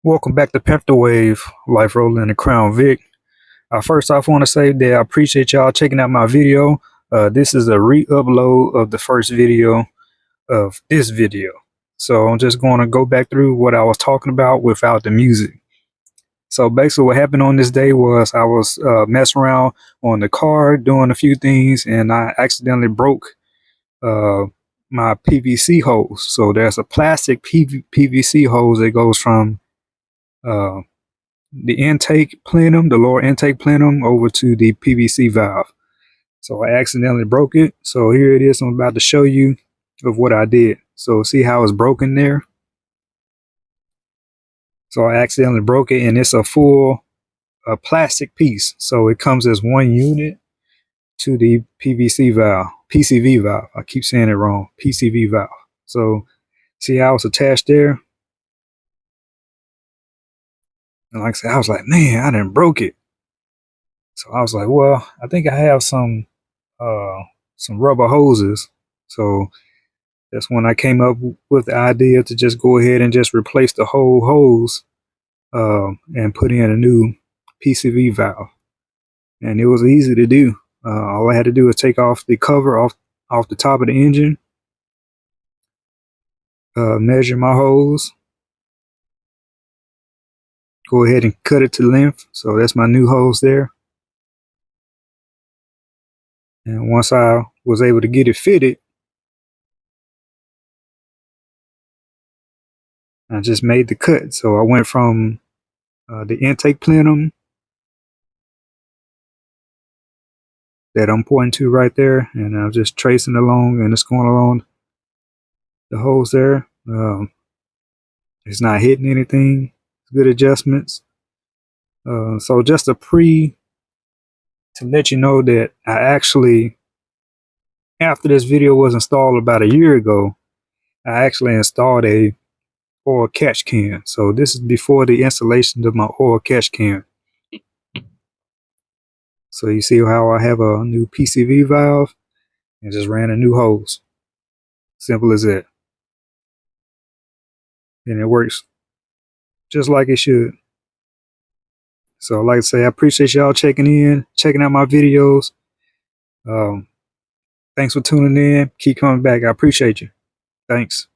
Welcome back to Panther Wave, Life Rolling the Crown Vic. First off, I want to say that I appreciate y'all checking out my video. This is a re-upload of the first video of this video. So I'm just going to go back through what I was talking about without the music. So basically what happened on this day was I was messing around on the car, doing a few things, and I accidentally broke my PVC hose. So there's a plastic PVC hose that goes from uh, the intake plenum, the lower intake plenum, over to the PVC valve. So I accidentally broke it. So here it is. I'm about to show you of what I did. So see how it's broken there? So I accidentally broke it, and it's a full plastic piece. So it comes as one unit to the PCV valve. I keep saying it wrong. PCV valve. So see how it's attached there? And like I said, I was like, man, I done broke it. So I was like, well, I think I have some rubber hoses. So that's when I came up with the idea to just go ahead and just replace the whole hose and put in a new PCV valve. And it was easy to do. All I had to do was take off the cover off the top of the engine, measure my hose, go ahead and cut it to length. So that's my new hose there. And once I was able to get it fitted, I just made the cut. So I went from the intake plenum that I'm pointing to right there, and I'm just tracing along, and it's going along the hose there. It's not hitting anything. Good adjustments. So just to let you know that I actually, after this video was installed about a year ago, I actually installed a oil catch can. So this is before the installation of my oil catch can. So you see how I have a new PCV valve and just ran a new hose. Simple as that. And it works just like it should. So like I say, I appreciate y'all checking out my videos. Thanks for tuning in. Keep coming back. I appreciate you. Thanks.